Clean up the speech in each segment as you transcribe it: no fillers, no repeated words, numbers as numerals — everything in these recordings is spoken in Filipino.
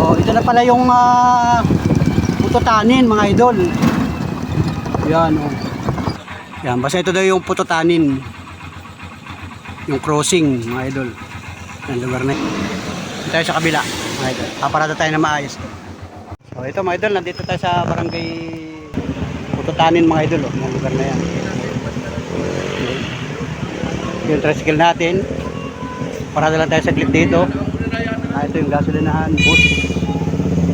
Oh, ito na pala yung putotanin mga idol. Yan oh. Yan, basta ito daw yung putotanin. Yung crossing mga idol. Yan lugar na. Dito tayo sa kabila mga idol. Paparada tayo na maayos. So ito mga idol, nandito tayo sa barangay Putotanin mga idol oh, yung lugar na yan. Yung tricycle natin. Parada lang tayo sa clip dito. Ito yung gasolinahan,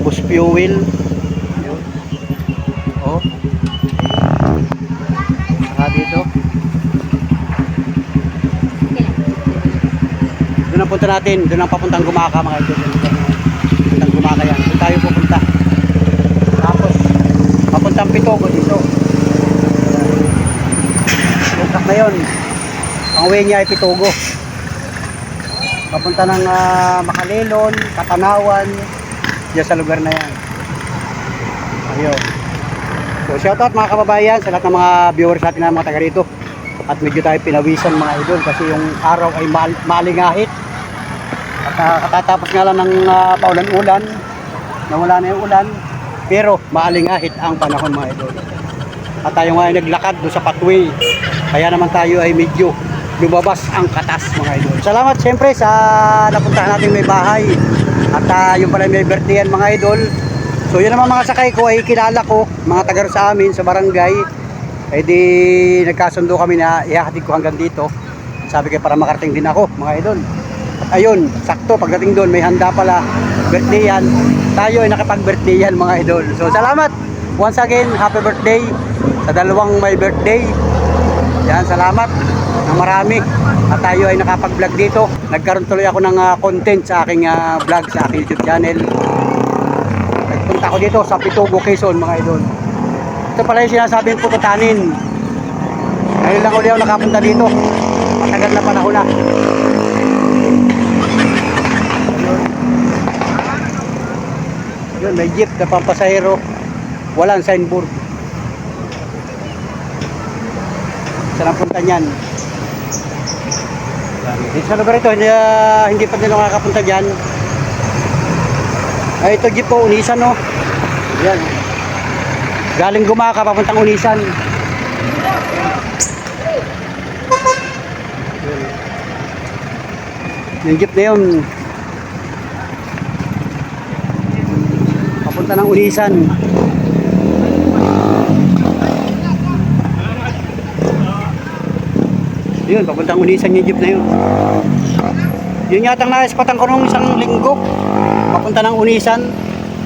bus fuel. Yun. Oh. Saka dito. Doon ang punta natin, doon ang papuntang Gumaka mga idol. Papuntang Gumaka yan. Doon tayo pupunta. Tapos papuntang Pitogo dito. Lusak na yun. Ang way niya ay Pitogo. Papunta ng Makalilon, Katanawan, diyan sa lugar na yan. Ayun. So shoutout mga kababayan sa lahat ng mga viewers natin na mga taga rito. At medyo tayo pinawisan mga idol kasi yung araw ay maalingahit. At katatapos nga lang ng paulan-ulan, nawala na yung ulan, pero maalingahit ang panahon mga idol. At tayo nga ay naglakad doon sa pathway, kaya naman tayo ay medyo lumabas ang katas mga idol. Salamat siyempre sa napuntahan natin may bahay. At yung pala may birthday yan mga idol. So yun naman mga sakay ko ay kilala ko, mga taga sa amin sa barangay. Eh di nagkasundo kami na ihahatid ko hanggang dito. Sabi ko para makarating din ako mga idol. At ayun, sakto pagdating doon may handa pala, birthday yan. Tayo ay nakapag-birthday yan mga idol. So salamat once again, happy birthday sa dalawang may birthday. Yan, salamat ng marami. At tayo ay nakapag-vlog dito. Nagkaroon tuloy ako ng content sa aking vlog sa aking YouTube channel. Nagpunta ako dito sa Pitogo, Quezon mga idol. Ito pala yung sinasabing putotanin. Ngayon lang ulit ako nakapunta dito. Matagal na panahon na. Yun, may jeep na pampasahero. Walang signboard. Saan ang punta niyan? Dito sa lugar ito, hindi pa din nakakapunta dyan. Ay, ito jeep po, Unisan no. Yan. Galing Gumaka, papuntang Unisan. Yung jeep na yun. Papunta ng Unisan. Yun, papuntang Unisan yung jeep na yun. Yun yatang naispatan ko nung isang linggo. Papunta ng Unisan.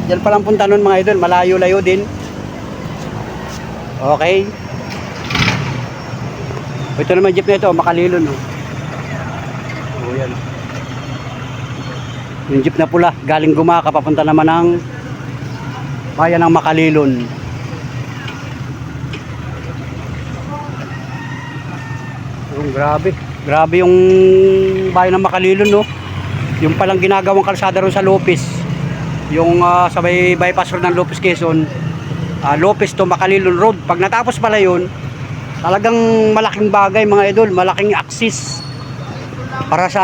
Diyan palang punta nun mga idol. Malayo-layo din. Okay. Ito naman jeep na ito. Makalilon. No? O yan. Yung jeep na pula. Galing Gumaka. Papunta naman ng bayan ng Makalilon. Grabe. Grabe yung bayan ng Makalilon no. Yung palang ginagawang kalsada ron sa Lopez. Yung sa may bypass road ng Lopez Quezon. Lopez to Makalilon Road. Pag natapos pala yun, talagang malaking bagay mga idol. Malaking access para sa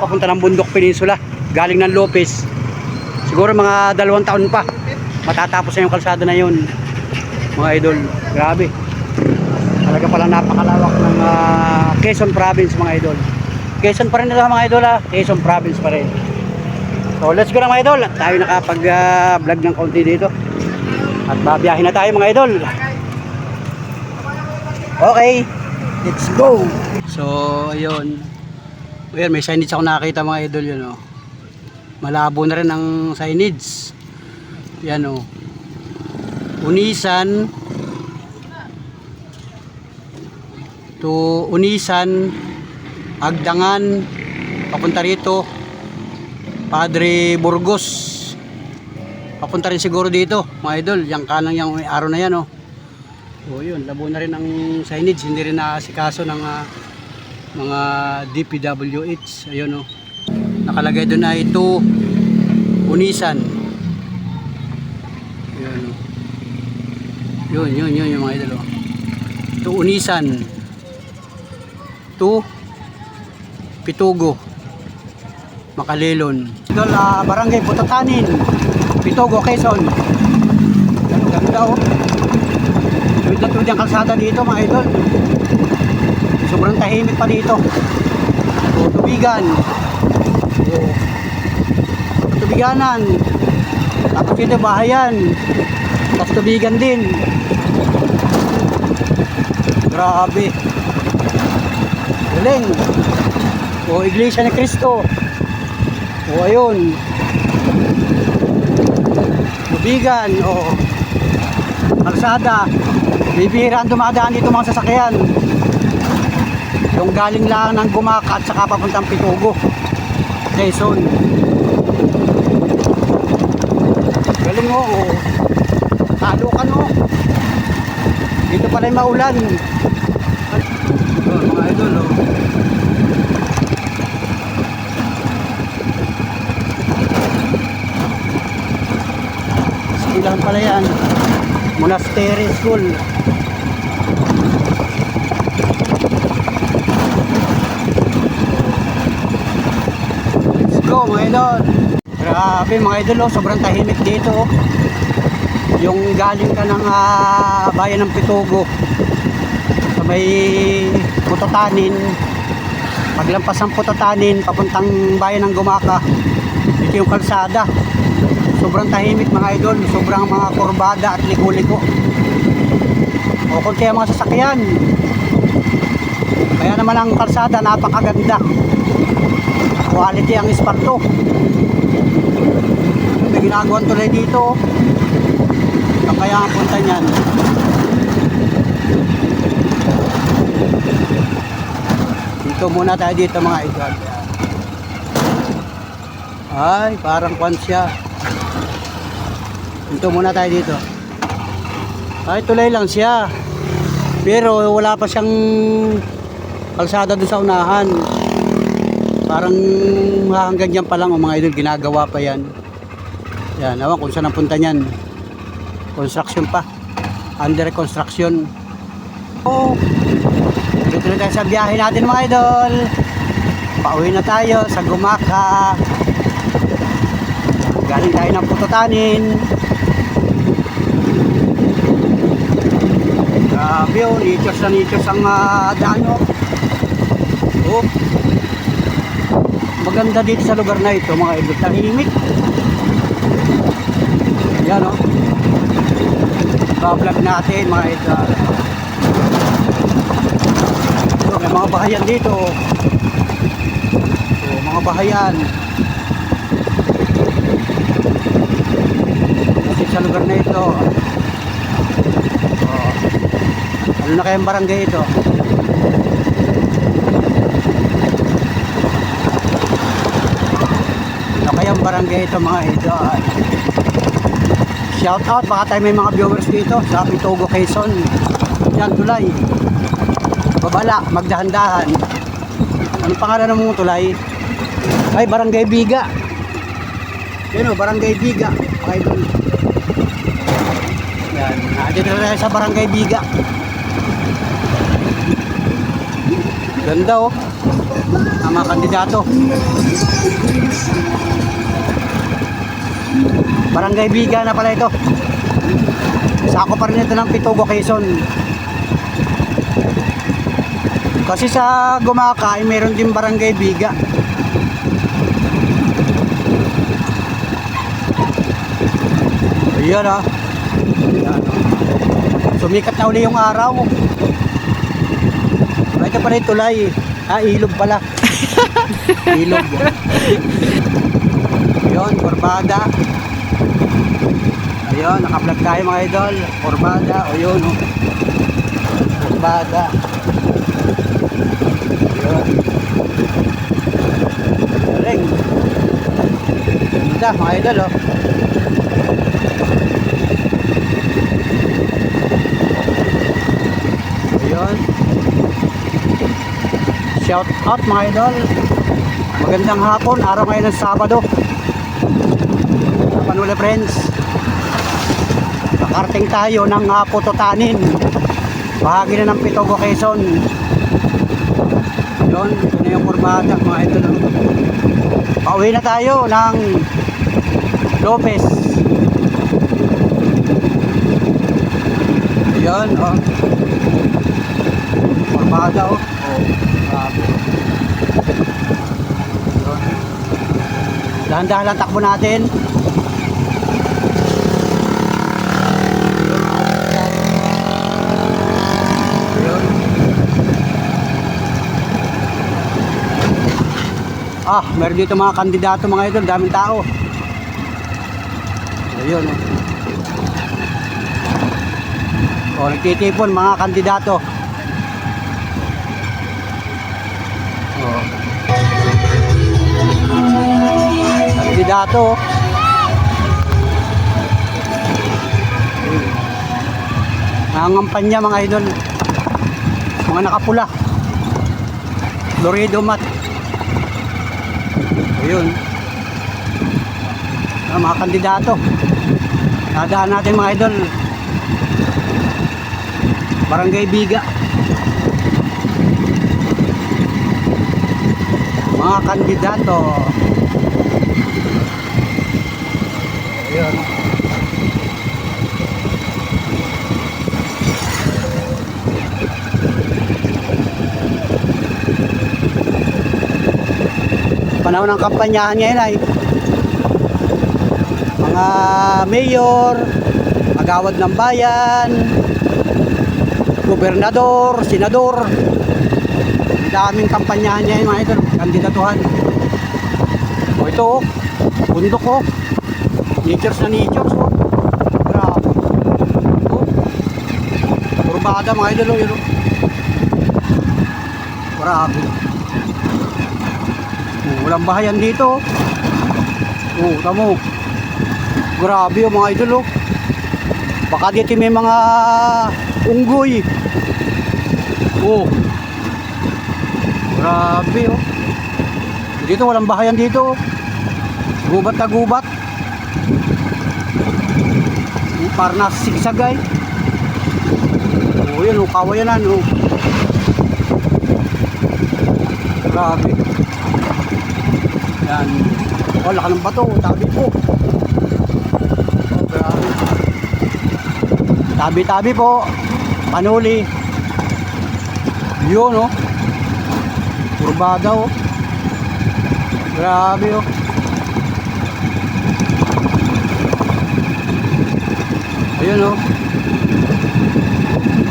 papunta ng Bundok Peninsula. Galing ng Lopez. Siguro mga 2 taon pa matatapos na yung kalsada na yun. Mga idol. Grabe. Talaga pala napakalawak ng Quezon Province mga idol. Quezon pa rin ito mga idol ha. Quezon Province pa rin. So let's go na mga idol. Tayo nakapag-vlog ng konti dito. At babiyahin na tayo mga idol. Okay. Let's go. So ayun. Ayun, may signage ako nakakita mga idol yun oh. Malabo na rin ang signage. Yan oh. Unisan to Unisan, Agdangan, papunta rito, Padre Burgos, papunta rin siguro dito mga idol, yung kanang yung araw na yan oh. O yun, labo na rin ang signage, hindi rin naasikaso ng mga DPWH. Ayun oh. Nakalagay doon ay ito Unisan. Yun yung mga idol oh. Ito Unisan to Pitogo, Makalilon. Idol, barangay Putotanin. Pitogo, Quezon. Ang ganda oh. Tuwid na tuwid ang kalsada dito mga idol. Sobrang tahimik pa dito. O, tubigan. O, tubiganan. Tapos dito bahayan. Tapos tubigan din. Grabe. Galing. O, Iglesia ni Cristo. O, ayun. Tubigan. O, kalsada. Bibihira ang dumadaan dito mga sasakyan. Yung galing lang ng Gumaca at saka papuntang Pitogo, Quezon. Galing mo, oh. Talo ka no. Dito pala yung maulan. Oh, mga idol, oh. Silang pala yan. Monastery School. Let's go mga idol. Grabe mga idol, oh, sobrang tahimik dito oh. Yung galing ka ng bayan ng Pitogo sa may Putotanin, paglampas ng Putotanin papuntang bayan ng Gumaca, ito yung kalsada. Sobrang tahimik mga idol, sobrang mga kurbada at liko-liko. O kung kaya mga sasakyan. Kaya naman ang kalsada napakaganda. Quality ang isparto. May ginagawang tulay dito. Kaya ang punta niyan. Dito muna tayo dito mga idol. Ay, parang kwan siya. Dito muna tayo dito. Ay, tulay lang siya. Pero wala pa siyang kalsada doon sa unahan. Parang hanggang dyan pa lang oh, mga idol, ginagawa pa yan. Yan, awan kung saan ang punta niyan. Construction pa. Under construction. Oh, dito na tayo sa biyahe natin mga idol. Pauwi na tayo sa Gumaca. Galing tayo ng Putotanin. Grabe oh, nichos na nichos ang daan oh. Oh. Maganda dito sa lugar na ito mga idol, tahimik. Yan oh. Vlog natin mga idol. Oh, may mga bahayan dito. Oh, mga bahayan. Dito sa lugar na ito. Oh. Ano na kayang barangay ito? Ano kayang barangay ito mga idol? Shout out, baka tayo may mga viewers dito sa Pitogo, Quezon. Yan, tulay. Babala, magdahan-dahan. Anong pangalan ng mga tulay? Ay, Barangay Biga. Yan o, Barangay Biga. Okay, yan, dito na tayo sa Barangay Biga. Ganda oh. Ang mga kandidato. Barangay Biga na pala ito. Sako pa rin ito ng Pitogo, Quezon. Kasi sa Gumaca ay meron din Barangay Biga. Ayan ah. Ayan. Sumikat na uli yung araw. Ito pala yung tulay. Ah, ilog pala. Ilog. Yun, Corbada. Ayun, naka-vlog tayo mga idol. Corbada, o yun o. Corbada. Ayun. Galing. Ganda mga idol o. Ayun. Shout out mga idol. Magandang hapon, araw ngayon ng Sabado. Panula friends. Nakarating tayo ng Putotanin. Bahagi na ng Pitogo, Quezon. Yun, ito na yung Corbada mga idol. Pauwi na tayo ng Lopez. Ayan, oh. Formada, oh. Oh, grabe. Ayan. Dahan-dahan lang takbo natin. Ayan. Ah, meron dito mga kandidato mga idol, daming tao. Ayun, oh. O, nagtitipon mga kandidato. O. Kandidato. Nangangampanya mga idol. Mga nakapula. Florido mat. Ayun. Mga kandidato. Nadaan natin mga idol. Barangay Biga. Mga kandidato. Ayun. Panahon ng kampanyahan ngayon ay mga mayor, magawad ng bayan, gobernador, senador. Daming kampanyahan niya yung mga idol, kandidatuhan. O ito, bundok ko. Natures na natures, oh. Grabe. Oh. Kurbada mga idol, oh, yun, oh. Grabe. Oh, walang bahayan dito. Oh, tamo. Grabe yung mga idol, oh. Baka dito may mga unggoy. Oh. Grabe, oh. Dito walang bahayan dito. Gubat na gubat. Para na sigsagay. Oh, yun, oh, kawayanan, oh. Grabe. Yan. Oh, laki ng bato, tabi po. Oh, grabe. Tabi-tabi po. Panuli. Yun, oh. Kurbada, oh. Grabe, oh. Ayun, oh.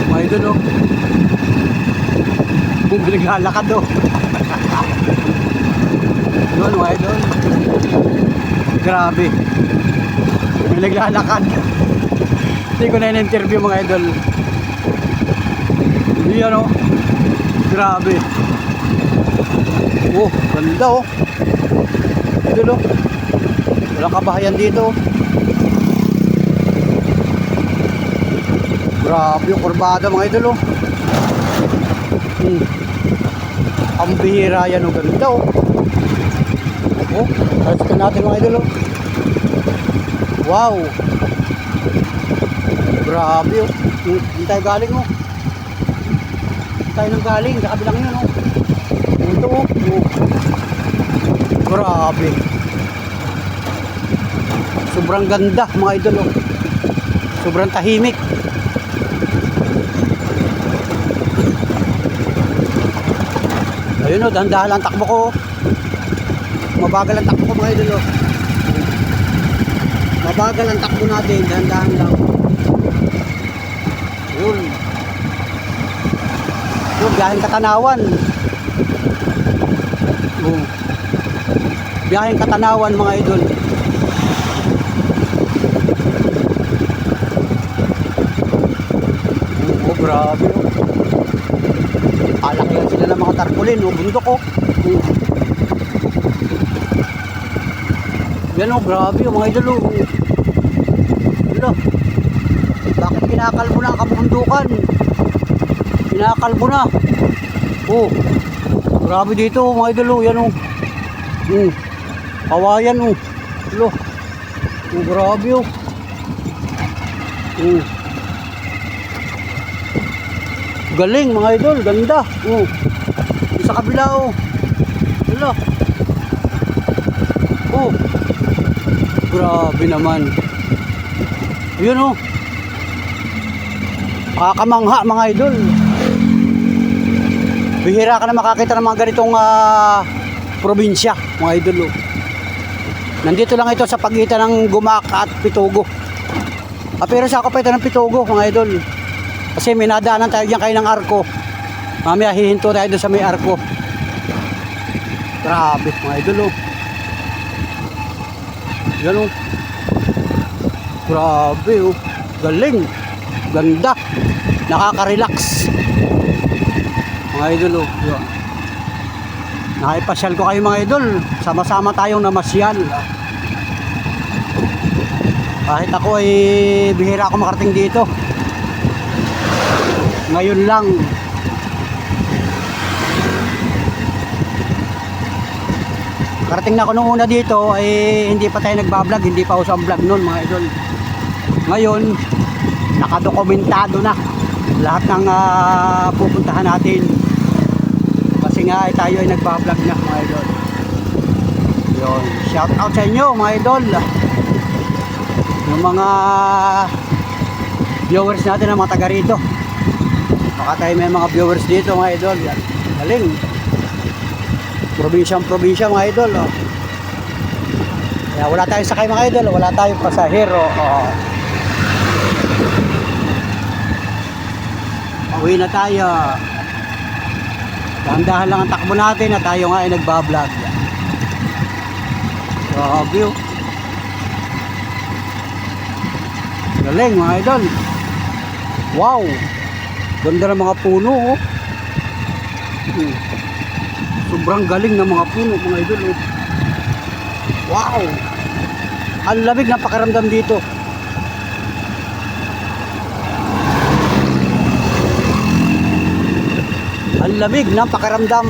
Mga idol, oh. Naglalakad, oh. Yun, mga idol. Grabe. Naglalakad. Hindi ko na in-interview mga idol. Yan, oh. Grabe. Oh, ganda, oh. Idol, oh. Walang kabahayan dito. Grabe yung kurbada mga idol, oh. Ang bihira yan, oh. Ganda, oh. Oh, talagang natin mga idol, oh. Wow. Grabe, oh. Hindi tayo galing, oh. Hindi tayo nang galing. Sa kabilang yun, oh. Ito, oh. Oh. Grabe. Sobrang ganda mga idol, oh. Sobrang tahimik. Ayun, oh, dahan-dahan lang takbo ko. Mabagal ang takbo ko mga idol, oh. Mabagal ang takbo natin, dahan-dahan lang. Yun. Yun, biyaheng Katanawan. Oh. Biyaheng Katanawan mga idol. Oh, grabe, oh. Alakihan sila ng mga tarpulin, oh. Bundok, oh. Oh. Yan, oh, grabe, oh, mga idol, oh. Wala. Bakit kinakalbo na ang kabundukan? Kinakalbo na. Oh. Grabe dito, oh, mga idol, oh. Yan, oh. Kawayan, oh. Wala. Oh, grabe, oh. Oh. Galing mga idol, ganda. Oh. Sa kabila, oh. Wala. Oh. Grabe naman. Yun, oh. Kakamangha mga idol. Bihira ka na makakita ng mga ganitong probinsya mga idol. Nandito lang ito sa pagitan ng Gumac at Pitugo. Pero sa ako pa ito ng Pitugo mga idol. Kasi may nadaanan tayo dyan kayo ng Arco. Mamaya hihinto tayo doon sa may Arco. Grabe mga idol. Yan o. Grabe o. Galing. Ganda. Nakaka-relax. Mga idol o. Nakaipasyal ko kayo mga idol. Sama-sama tayong namasyal. Kahit ako ay bihira ako makarating dito. Ngayon lang. Karating na ako nung una dito ay hindi pa tayo nagbablog, hindi pa uso ang vlog noon mga idol. Ngayon, nakadokumentado na lahat ng pupuntahan natin. Kasi nga ay tayo ay nagbablog na mga idol. Yun, shout out sa inyo mga idol. Yung mga viewers natin na mga taga rito. Baka tayo may mga viewers dito mga idol. Yan, galing. Probinsya mga idol. Kaya wala tayong sakay mga idol. Wala tayong pasahero. Uwi na tayo. Dahan-dahan lang ang takbo natin na tayo nga ay nagbablog. Grabe oh. Galing mga idol. Wow. Ganda ng mga puno oh. Sobrang galing ng mga puno mga idol oh. Wow. Ang lamig ng pakiramdam dito. Ang lamig ng pakiramdam.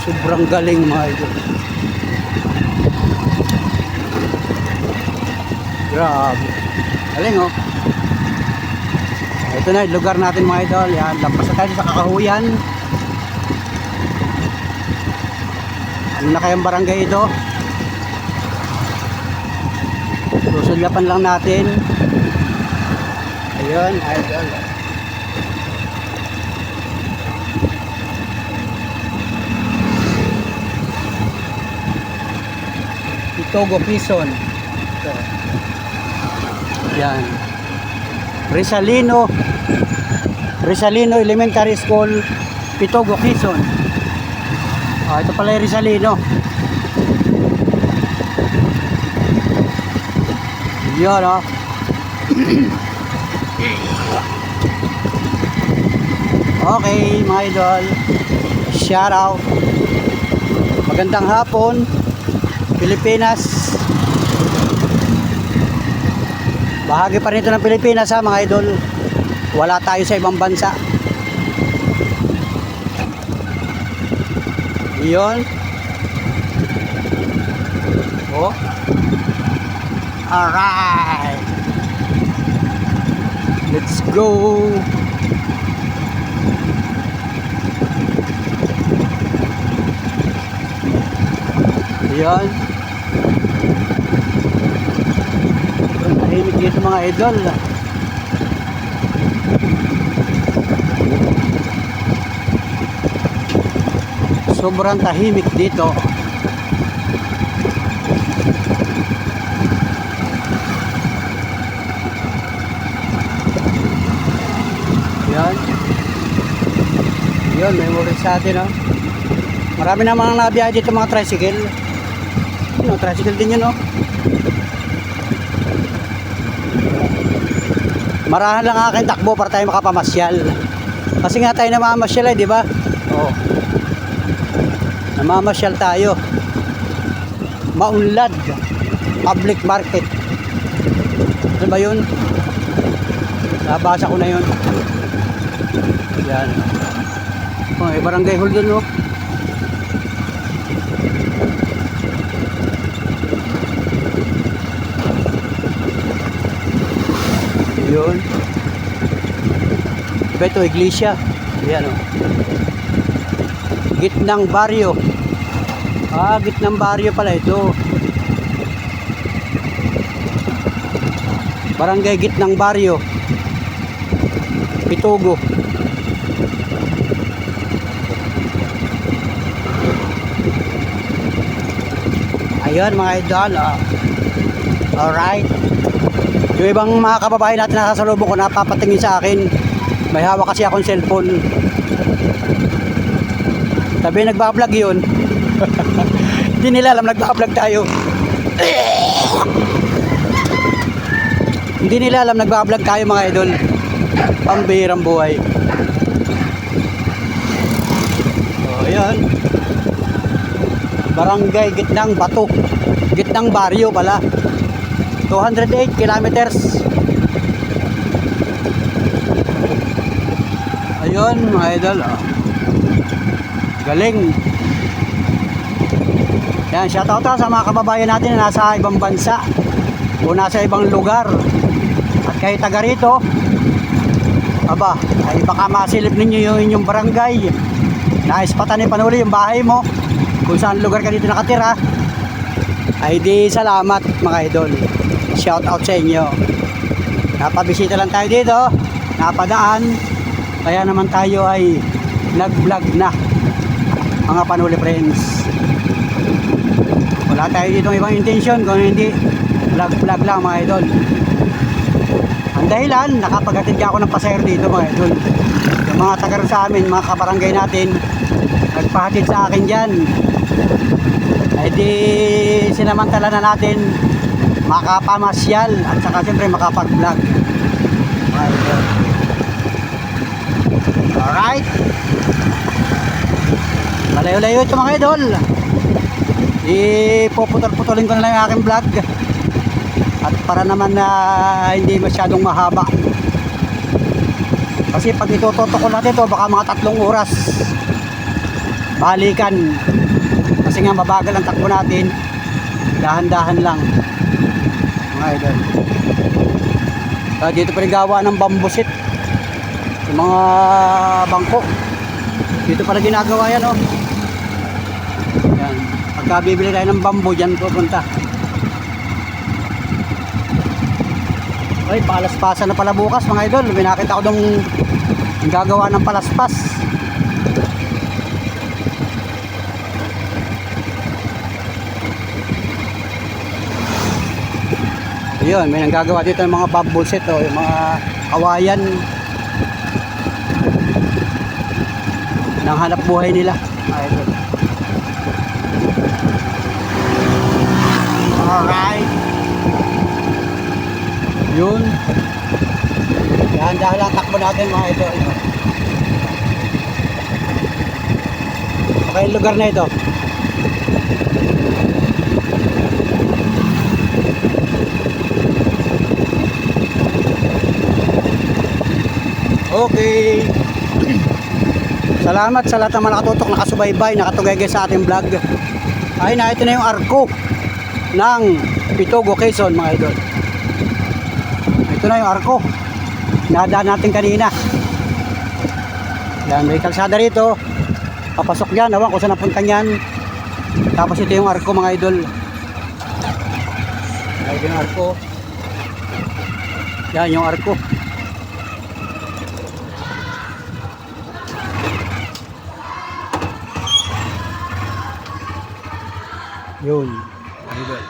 Sobrang galing mga idol. Grabe. Galing oh. Ito na yung lugar natin mga idol. Yan, lampas na tayo sa Kakahuyan. Ano na kayang barangay ito? Susulyapan lang natin. Ayun, idol. Pitugo, Quezon. Ito. Yan. Rizalino Elementary School, Pitugo, Quezon. Ito pala yung Rizalino. Yan oh. Okay mga idol, shout out. Magandang hapon Pilipinas. Bahagi pa nito ng Pilipinas ha mga idol. Wala tayo sa ibang bansa. Yun. Oh. Alright. Let's go. Yun. Tahimik dito mga idol. Sobrang tahimik dito. Yan. Yun, may worry sa atin oh. Marami namang nabiyahe dito mga tricycle. Yun, tricycle din yun oh. Marahan lang aking takbo para tayo makapamasyal. Kasi nga tayo namamasyal eh, di ba? Oo. Namamasyal tayo. Maunlad Public Market. Ano ba yun? Nabasa ko na yun. Yan. Oh, may barangay hall dun oh. Yun. Diba ito, iglesia. Yan o. Gitnang baryo. Gitnang baryo pala ito. Barangay Gitnang Baryo, Pitugo. Ayun mga idol. Alright. Yung ibang mga kababayan natin na nakasalubong ko napapatingin sa akin. May hawak kasi akong cellphone. Sabi nagbablog yun. Hindi nila alam nagbablog tayo. Hindi nila alam nagbablog tayo mga idol. Pambihirang buhay. So ayan. Barangay Gitnang Bato, Gitnang Baryo pala. 208 kilometers. Ayun mga idol. Galing. Yan, shoutout sa mga kababayan natin na nasa ibang bansa o nasa ibang lugar. At kahit taga rito, aba, ay baka masilip ninyo yung inyong barangay. Naispatan ni Panuli yung bahay mo. Kung saan lugar ka dito nakatira, ay di salamat mga idol. Shout out sa inyo. Napabisita lang tayo dito, napadaan, kaya naman tayo ay nag-vlog na mga Panuli friends. Wala tayo dito ibang intention, kung hindi vlog lang mga idol. Ang dahilan, nakapaghatid ka ako ng pasahero dito mga idol. Yung mga taga sa amin, mga kabarangay natin, nagpahatid sa akin dyan. Ay di sinamantala na natin makapamasyal at saka siyempre makapag-vlog. Alright. Malayo-layo ito mga idol. Ipuputol-putulin ko na lang yung aking vlog. At para naman na hindi masyadong mahaba. Kasi pag itututok natin ito baka mga 3 oras. Balikan. Kasi nga mabagal ang takbo natin. Dahan-dahan lang mga idol. Dito pa rin gawa ng bambusit yung mga bangko. Dito pa rin ginagawa yan oh. Yan. Pagka bibili tayo ng bambo dyan pupunta. Ay, palaspasan na pala bukas mga idol. May nakita ko dong gagawa ng palaspas. Ayun, may nanggagawa dito ng mga bamboo set o yung mga kawayan ng hanap buhay nila. Ayun. Alright. Yun. Dahan-dahan lang takbo natin mga ito. Okay, lugar na ito. Okay. Salamat sa lahat ng mga nakatutok, nakasubaybay, nakatugay sa ating vlog. Ay na, ito na yung arko ng Pitugo, Quezon mga idol. Ito na yung arko. Nadaan natin kanina. Yan, may kalsada rito. Papasok yan, awan kung saan napunta yan. Tapos ito yung arko mga idol. Ito yung arko. Yan yung arko. Yun, idol.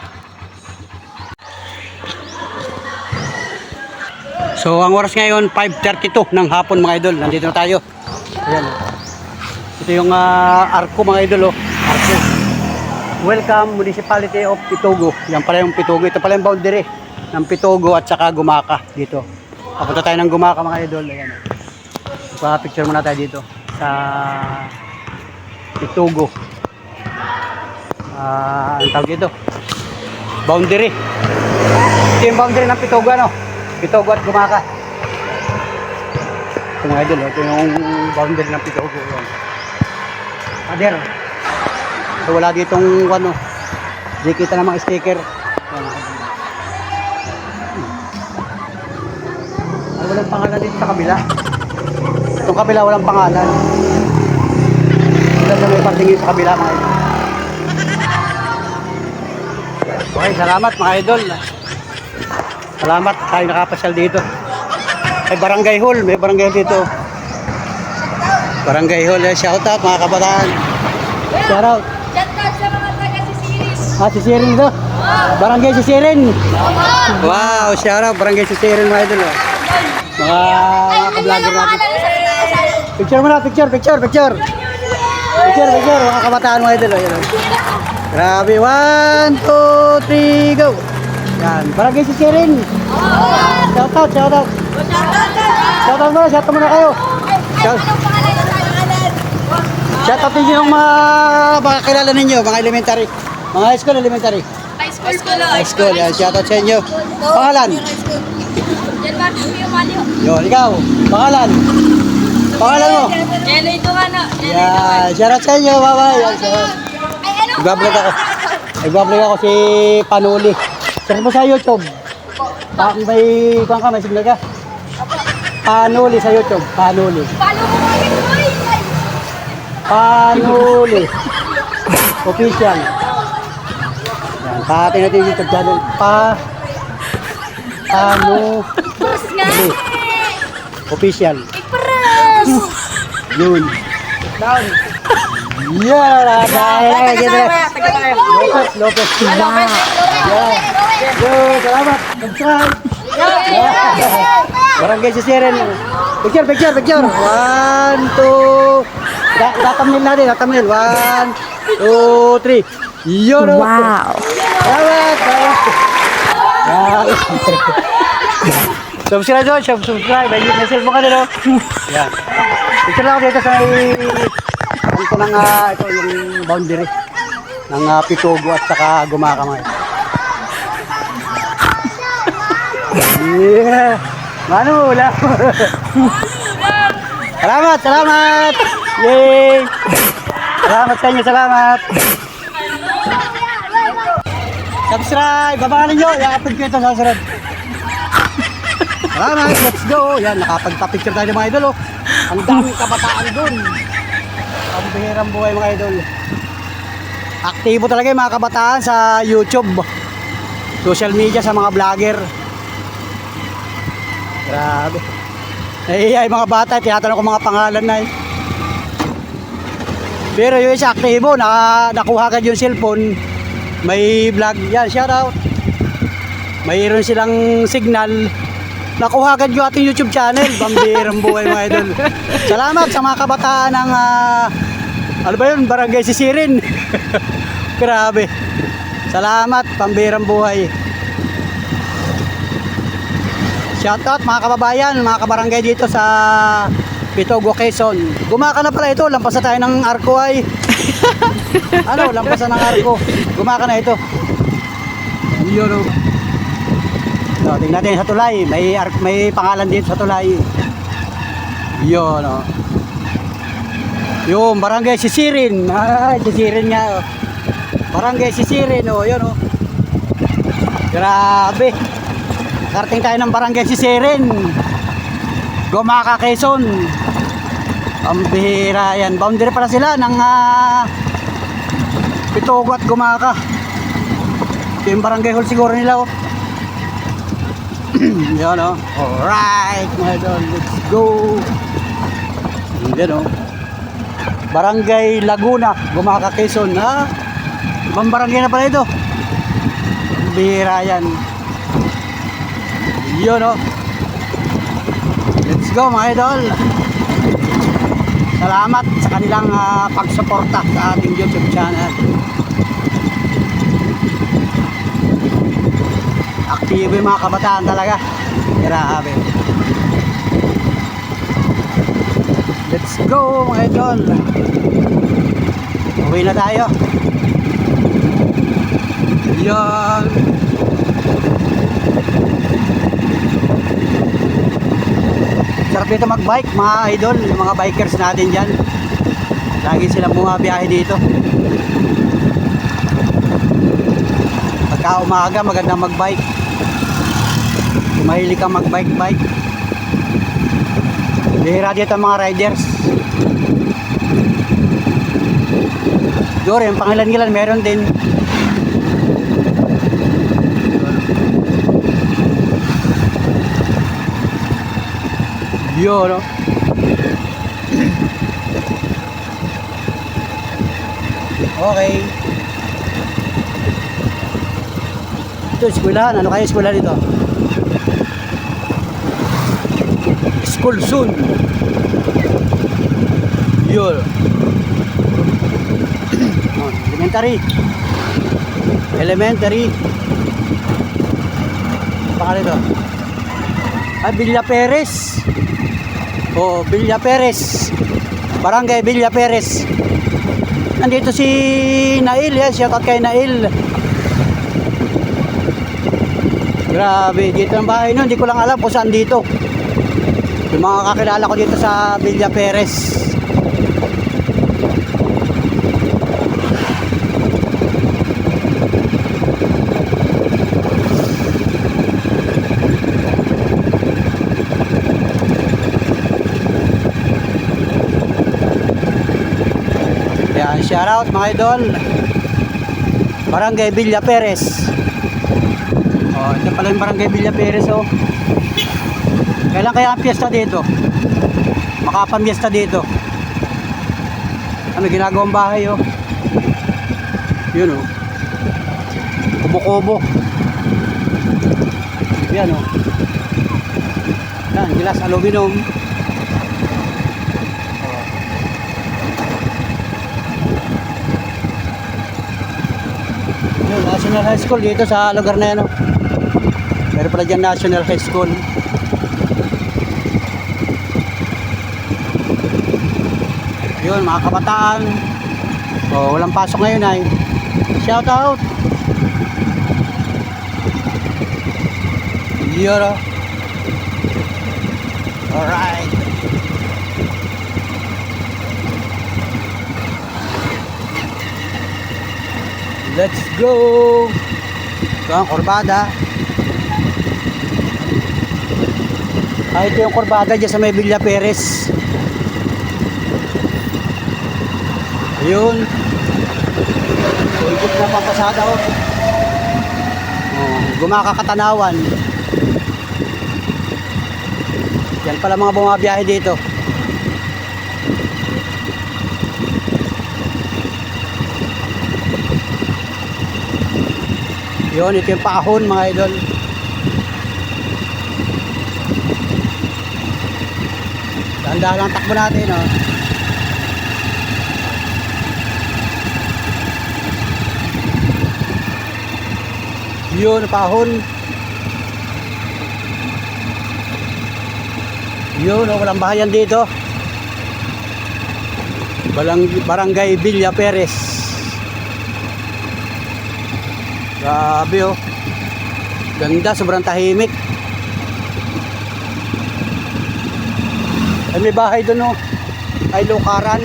So ang oras ngayon 5:32 ng hapon mga idol. Nandito na tayo. Ayan. Ito yung arko mga idol oh. Arko. Welcome Municipality of Pitugo. Yan pala yung Pitugo. Ito pala yung boundary ng Pitugo at saka Gumaka dito. Papunta tayo ng Gumaka mga idol. Ayan. Pa-picture muna tayo dito sa Pitugo. Ang tawag dito boundary. Ito yung boundary ng Pitugo ano? Pitugo at Gumaka. Ito mga idol, ito yung boundary ng Pitugo. Pader. So wala ditong ano, di kita ng mga sticker. Walang pangalan dito sa kabila. Itong kabila walang pangalan. Wala sa may partingin sa kabila mga idol. Okay, salamat mga idol. Salamat tayo nakapasyal dito. Ay Barangay Hall, may barangay dito. Barangay Hall, shout out mga kabataan. Shout out. Shout out sa mga taga Sisiris. Si Sirin ito. Barangay si Sirin. Wow, shout out barangay si Sirin mga idol. Mga ka-vlogger natin. Picture muna, picture. Picture, mga kabataan mga idol. Ayan. Grabe, 1, 2, 3, go! Yan, barangay si Sirin. Shout out. Shout out muna kayo. Shout out ninyo yung mga kakilala ninyo, mga elementary. Mga high school, elementary. High school, yan, shout out sa inyo. Pangalan? Yan ba, Maliho? Yun, ikaw. Pangalan mo? Jello ito ka na. Yan, shout out sa inyo, bye-bye. Yan, shout out. Nagbablog ako si Panuli. Search mo sa YouTube. May signal ka? Panuli sa YouTube. Panuli. Follow mo kami, boy! Panuli. Official. Yan, pati natin yung YouTube channel. Panuli. Pros nga! Official. Pros! Yun. Down. Yan. Lopez. Yan. Yun, salamat. Subscribe. Barangay si Siren. Picture. 1, 2. Tatamnil natin. 1, 2, 3. Yun. Wow. Salamat. Yan. Subscribe doon. Subscribe. May cellphone ka nila. Yan. Picture lang ako dito sa ito ng ito yung boundary ng Pitogo at saka Gumakamay. Yeah. Mano, wala. Salamat. Yay. Salamat sa inyo, salamat. Subscribe, babangalan nyo. I-upload ko ito sa sunod. Salamat, let's go. Yan, nakapagpa-picture tayo ng mga idol. Ang daming kabataan dun. Ang bihirang buhay mga idol. Aktibo talaga yung mga kabataan sa YouTube, social media, sa mga vlogger. Grabe. Nahihiya yung mga bata, tinatanong ko mga pangalan na eh. Pero yung isa aktibo, nakuha agad yung cellphone, may vlog yan, shout out. Mayroon silang signal, nakuha agad yung ating YouTube channel. Pambihirang buhay mga idol. Salamat sa mga kabataan ng ano ba yun? Barangay si Sirin. Grabe. Salamat, pambihirang buhay. Shoutout mga kababayan, mga kabarangay dito sa Pitogo, Quezon. Gumaka na pala ito, lampas na tayo ng arko ay. Lampas na ng arko. Gumaka na ito. Yun o. So, tingnan natin sa tulay. May pangalan dito sa tulay. Yun o. Yung barangay si Sirin. Si Sirin nga. Barangay si Sirin. Yun o. Grabe. Karating tayo ng barangay si Sirin. Gumaka, Quezon. Pambihira yan. Boundary pala sila ng Pitogo at Gumaka. Ito yung barangay hall siguro nila o. Yan o. Alright mga idol. Let's go. Yan o. Barangay Laguna, Gumaka, Quezon. Ibang barangay na pala ito. Bihira yan. Yun o. Let's go mga idol. Salamat sa kanilang pagsuporta sa ating YouTube channel. Aktibo yung mga kabataan talaga. Grabe. Let's go mga idol. Uwi na tayo. Yan. Sarap dito mag-bike mga idol. Yung mga bikers natin dyan. Lagi silang bumabiyahe dito. Pagka umaga maganda mag-bike. Kung mahilig kang mag-bike. Bihira dito ang mga riders. Dore, yung pangilan-ngilan meron din. Yun, no? Okay. Ito, eskwelahan. Ano kaya eskwelahan dito? School soon. Yun. Oh, elementary. Elementary. Baka dito. Ay, Villa Perez. Oh, Villa Perez. Barangay Villa Perez. Nandito si Nail, yan. Shoutout kay Nail. Grabe, dito ang bahay nun. Hindi ko lang alam kung saan dito. Yung mga kakilala ko dito sa Villa Perez. Yan, shout out mga idol. Barangay Villa Perez. Oh, ito pala yung Barangay Villa Perez, oh. Kailan kaya ang piyesta dito? Makapamiesta dito. Ano ginagawang bahay, oh. Yun, oh. Kubo-kubo. Yan, oh. Yan, gilas aluminum. Yun, National High School dito sa lugar na yan, oh. Meron pala dyan National High School. Yun, mga kabataan. Oh, walang pasok ngayon ay. Shout out. Yun. Alright. Let's go. Ito ang kurbada. Ito yung kurbada dyan sa may Villa Perez. Ayun. Ikot na pampasada, oh. Oh, Gumaka-Katanawan. Yan pala mga bumabiyahe dito. Yun, ito yung paahon mga idol. Dahan-dahan lang takbo natin, oh. Yun, paahon. Yun, oh, walang bahayan dito. Barangay Villa Perez. Grabe, oh. Ganda, sobrang tahimik. Ay, may bahay doon, oh. Ay, lukaran.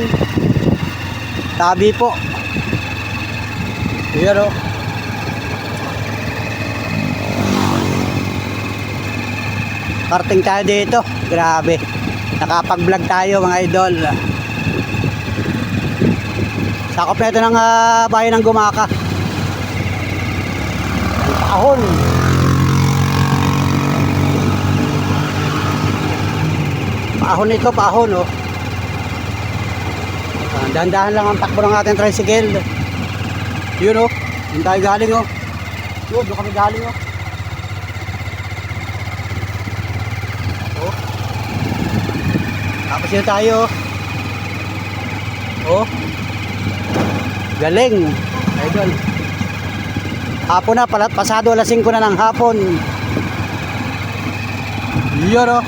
Tabi po. Yan, oh. Karting tayo dito. Grabe. Nakapag-vlog tayo mga idol. Sakop na ito ng bayan ng Gumaka. Paahon. Paahon ito, paahon, oh. Dahan-dahan lang ang takbo ng ating tricycle. Yun, oh. Doon tayo galing, oh. Yun, doon kami galing, oh. Oh. Tapos yun tayo. Oh. Galing. Idol. Hapon na, pasado alas 5 na ng hapon. Yun, oh.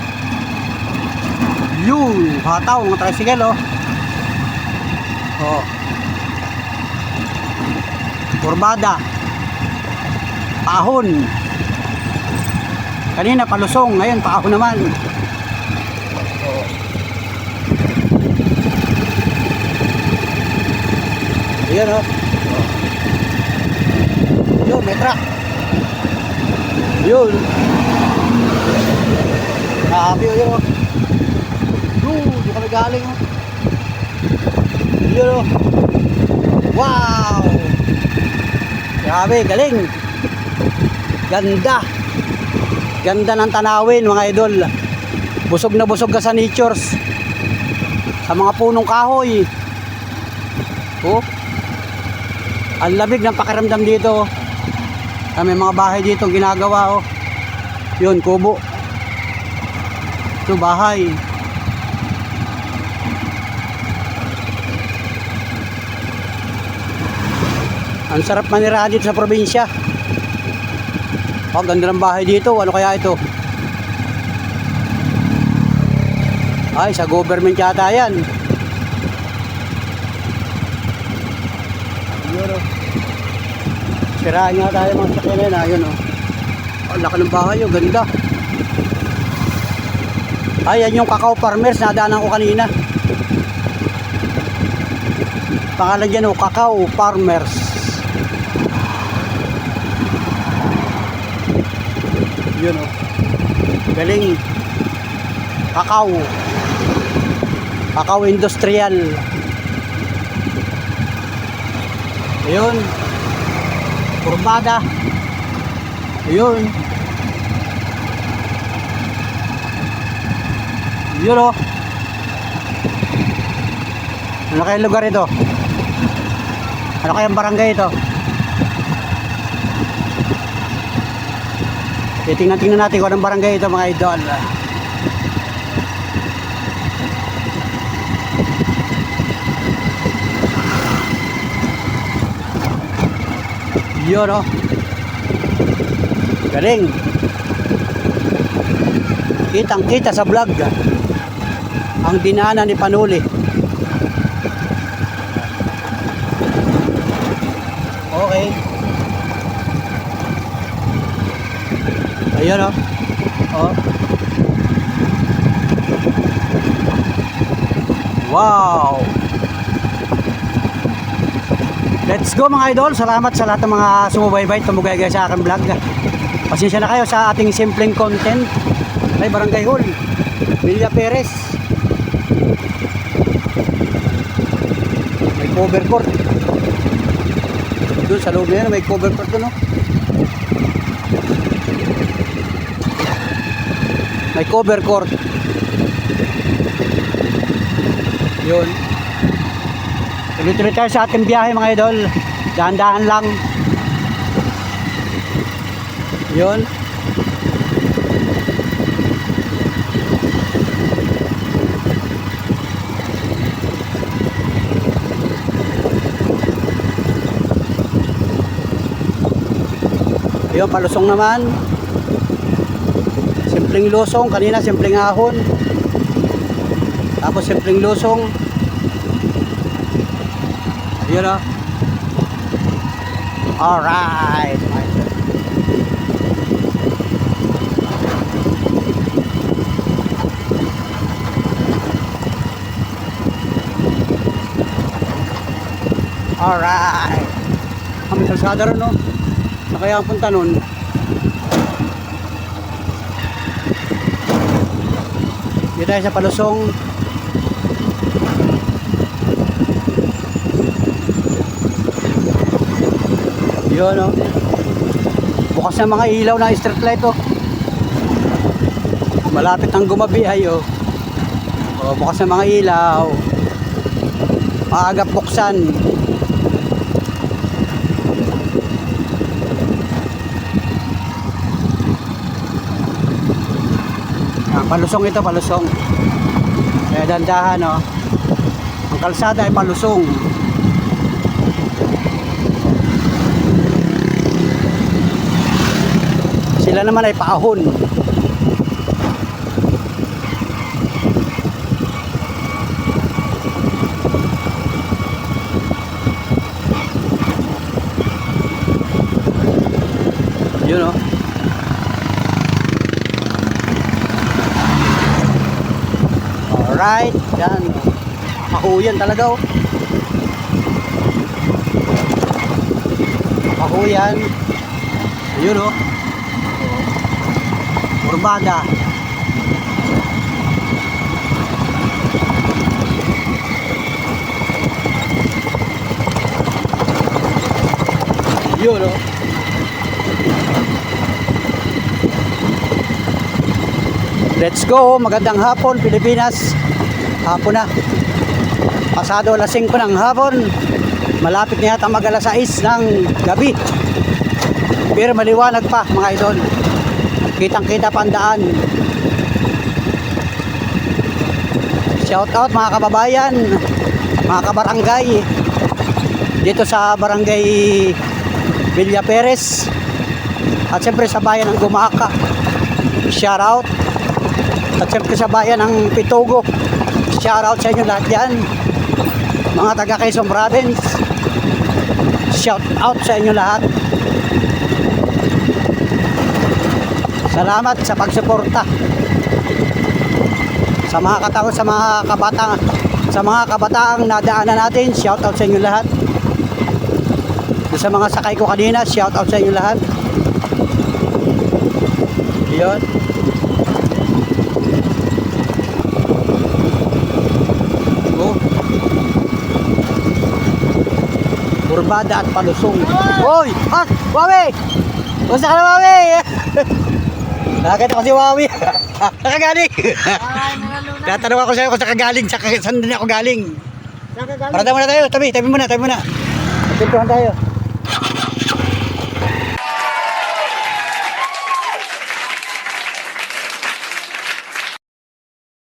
Yun, hataw ng tricycle, oh. Oh. Kurbada. Paahon. Kanina palusong, ngayon paahon naman. Oh. Yun, oh. Yun, may truck. Yun. Grabe, yun, oh. Doon kami galing, oh. Yun, oh. Wow. Grabe, galing. Ganda. Ganda ng tanawin mga idol. Busog na busog ka sa natures. Sa mga punong kahoy. Oh. Ang lamig ng pakiramdam dito. May mga bahay dito ginagawa oh. Yun, kubo. Ito bahay. Ang sarap manirahan dito sa probinsya. Oh, ganda ng bahay dito. Ano kaya ito? Ay, sa government yata yan. Yun o. Siraan nga tayo mga sakyan na yun o. Ang laki ng bahay o, ganda. Ay, yan yung Cacao Farmers. Nadaanan ko kanina. Pangalan dyan o, Cacao Farmers. Yun o. Galing. Cacao. Cacao Industrial. Ayun. Kurbada. Ayun. Yun o. Ano kayang lugar ito? Ano kayang barangay ito? Tingnan natin kung anong barangay ito mga idol. Yun o. Galing. Kitang kita sa vlog ang dinaanan ni Panuli. Okay. Ayun o. Oh. Wow. Let's go mga idol. Salamat sa lahat ng mga sumubaybay, tumugay sa aking vlog. Pasensya na kayo sa ating simpleng content. Ay, Barangay Hall, Villa Perez. May cover court. Doon sa loob na yan, may cover court doon, no? May cover court. Yun. Tuloy-tuloy tayo sa ating biyahe mga idol. Dahan-dahan lang. Yun. Ayun, palusong naman. Simpleng lusong. Kanina simpleng ahon. Tapos simpleng lusong. Yun o. Alright. Alright. Kami kalsada rin, no? Na kaya ang punta nun. Dito tayo sa palusong. Yun, no? Bukas na mga ilaw ng street light, oh. Malapit ng gumabi, ay, oh. Oh, bukas na mga ilaw. Maagap buksan. Palusong ito, palusong. Kaya dandahan, no? Ang kalsada ay palusong. Sila naman ay paahon. Yun, no? Alright, yan. Kahuyan talaga, oh. Kahuyan. Ayun, oh. Kurbada. Yun, oh. Let's go, magandang hapon Pilipinas. Hapon na. Pasado alas 5 ng hapon. Malapit na yata mag alas 6 ng gabi. Pero maliwanag pa mga idol. Kitang kita pa ang daan. Shout out mga kababayan, mga kabarangay. Dito sa barangay Villa Perez. At siyempre sa bayan ng Gumaka. Shout out. At siyempre sa bayan ng Pitugo. Shout out sa inyo lahat yan. Mga taga Quezon Province. Shout out sa inyo lahat. Salamat sa pagsuporta. Sa mga katao, sa mga kabataang nadaanan natin, shout out sa inyo lahat. Sa mga sakay ko kanina, shout out sa inyo lahat. Yun. Oh. Kurbada at palusong. Hoy! Ah! Wawi! Basta ka na, Wawi! Nakakita ko si Wawi. Nakagaling. Tatanong ako sa'yo kung saan ka galing, saan din ako galing. Parada muna tayo, tabi muna. Pintuhan tayo.